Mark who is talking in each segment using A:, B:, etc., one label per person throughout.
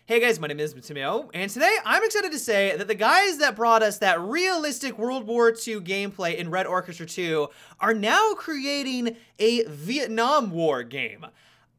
A: Hey guys, my name is Matteo, and today I'm excited to say that the guys that brought us that realistic World War II gameplay in Red Orchestra 2 are now creating a Vietnam War game.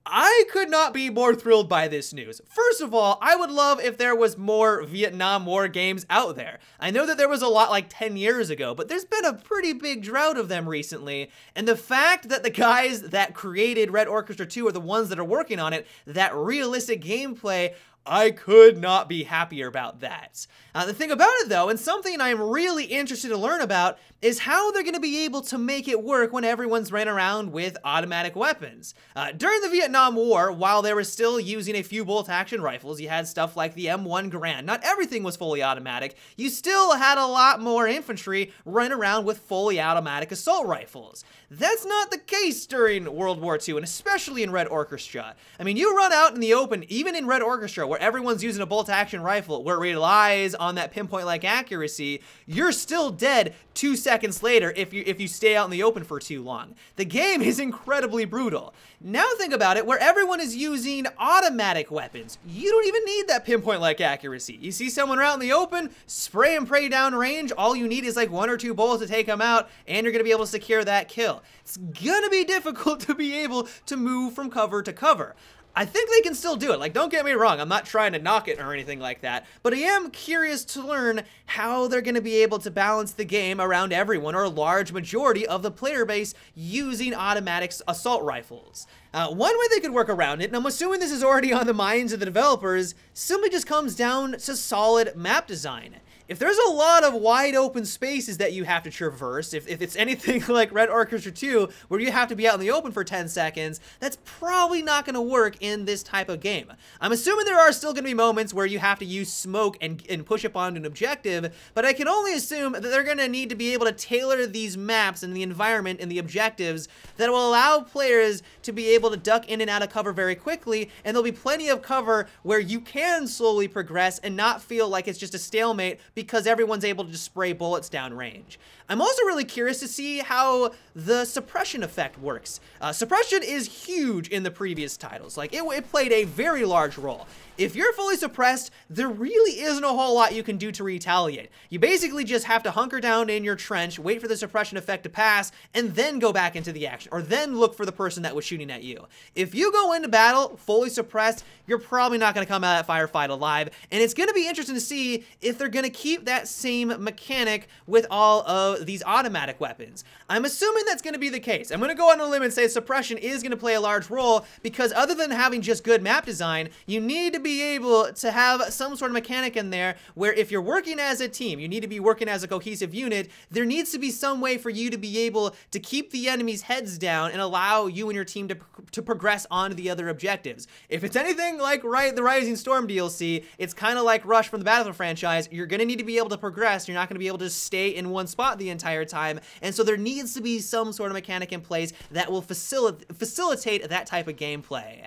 A: I could not be more thrilled by this news. First of all, I would love if there was more Vietnam War games out there. I know that there was a lot like 10 years ago, but there's been a pretty big drought of them recently, and the fact that the guys that created Red Orchestra 2 are the ones that are working on it, that realistic gameplay, I could not be happier about that. The thing about it though, and something I'm really interested to learn about, is how they're going to be able to make it work when everyone's running around with automatic weapons. During the Vietnam War, while they were still using a few bolt-action rifles, you had stuff like the M1 Garand. Not everything was fully automatic. You still had a lot more infantry running around with fully automatic assault rifles. That's not the case during World War II, and especially in Red Orchestra. I mean, you run out in the open, even in Red Orchestra, where everyone's using a bolt-action rifle, where it relies on that pinpoint-like accuracy, you're still dead 2 seconds later if you stay out in the open for too long. The game is incredibly brutal. Now think about it, where everyone is using automatic weapons. You don't even need that pinpoint-like accuracy. You see someone out in the open, spray and pray down range, all you need is like 1 or 2 bullets to take them out, and you're gonna be able to secure that kill. It's gonna be difficult to be able to move from cover to cover. I think they can still do it. Like, don't get me wrong, I'm not trying to knock it or anything like that, but I am curious to learn how they're going to be able to balance the game around everyone, or a large majority of the player base, using automatic assault rifles. One way they could work around it, and I'm assuming this is already on the minds of the developers, simply just comes down to solid map design. If there's a lot of wide open spaces that you have to traverse, if it's anything like Red Orchestra 2, where you have to be out in the open for 10 seconds, that's probably not going to work in this type of game. I'm assuming there are still going to be moments where you have to use smoke and push up onto an objective, but I can only assume that they're going to need to be able to tailor these maps and the environment and the objectives that will allow players to be able to duck in and out of cover very quickly, and there'll be plenty of cover where you can slowly progress and not feel like it's just a stalemate because everyone's able to just spray bullets down range. I'm also really curious to see how the suppression effect works. Suppression is huge in the previous titles. Like, it played a very large role. If you're fully suppressed, there really isn't a whole lot you can do to retaliate. You basically just have to hunker down in your trench, wait for the suppression effect to pass, and then go back into the action, or then look for the person that was shooting at you. If you go into battle fully suppressed, you're probably not going to come out of that firefight alive, and it's going to be interesting to see if they're going to keep that same mechanic with all of these automatic weapons. I'm assuming that's going to be the case. I'm going to go on a limb and say suppression is going to play a large role, because other than having just good map design, you need to be able to have some sort of mechanic in there where if you're working as a team, you need to be working as a cohesive unit, there needs to be some way for you to be able to keep the enemy's heads down and allow you and your team to progress on to the other objectives. If it's anything like the Rising Storm DLC, it's kind of like Rush from the Battlefield franchise. You're going to need to be able to progress. You're not going to be able to stay in one spot the entire time, and so there needs to be some sort of mechanic in place that will facilitate that type of gameplay.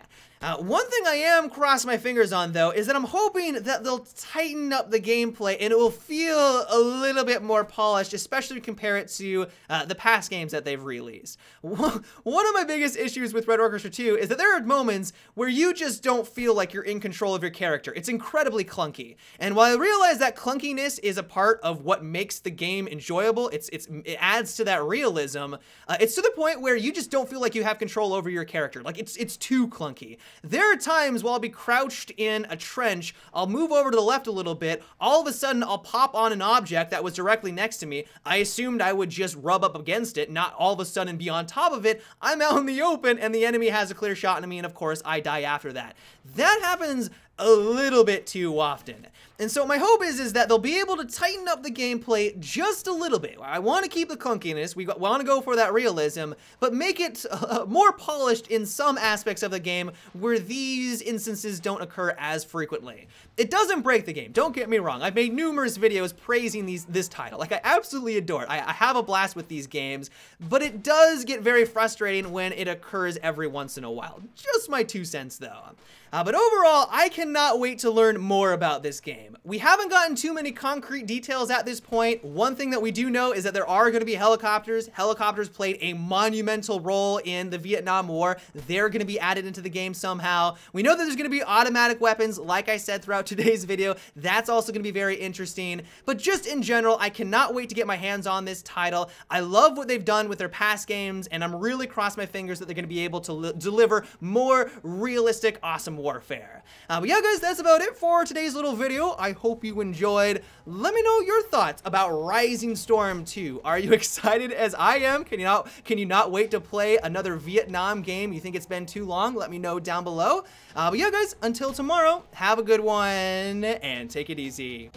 A: One thing I am crossing my fingers on, though, is that I'm hoping that they'll tighten up the gameplay and it will feel a little bit more polished, especially compare it to the past games that they've released. One of my biggest issues with Red Orchestra 2 is that there are moments where you just don't feel like you're in control of your character. It's incredibly clunky. And while I realize that clunkiness is a part of what makes the game enjoyable, it adds to that realism, it's to the point where you just don't feel like you have control over your character. Like, it's too clunky. There are times while I'll be crouched in a trench, I'll move over to the left a little bit, all of a sudden I'll pop on an object that was directly next to me. I assumed I would just rub up against it, not all of a sudden be on top of it. I'm out in the open and the enemy has a clear shot on me, and of course I die after that. That happens a little bit too often. And so my hope is that they'll be able to tighten up the gameplay just a little bit. I want to keep the clunkiness, we want to go for that realism, but make it more polished in some aspects of the game where these instances don't occur as frequently. It doesn't break the game, don't get me wrong. I've made numerous videos praising this title. Like, I absolutely adore it. I have a blast with these games, but it does get very frustrating when it occurs every once in a while. Just my 2 cents, though. But overall, I cannot wait to learn more about this game. We haven't gotten too many concrete details at this point. One thing that we do know is that there are going to be helicopters. Helicopters played a monumental role in the Vietnam War. They're going to be added into the game somehow. We know that there's going to be automatic weapons, like I said throughout today's video. That's also going to be very interesting. But just in general, I cannot wait to get my hands on this title. I love what they've done with their past games, and I'm really crossing my fingers that they're going to be able to deliver more realistic, awesome warfare. But yeah, guys, that's about it for today's little video. I hope you enjoyed. Let me know your thoughts about Rising Storm 2. Are you excited as I am? Can you not wait to play another Vietnam game? You think it's been too long? Let me know down below. But yeah, guys, until tomorrow, have a good one and take it easy.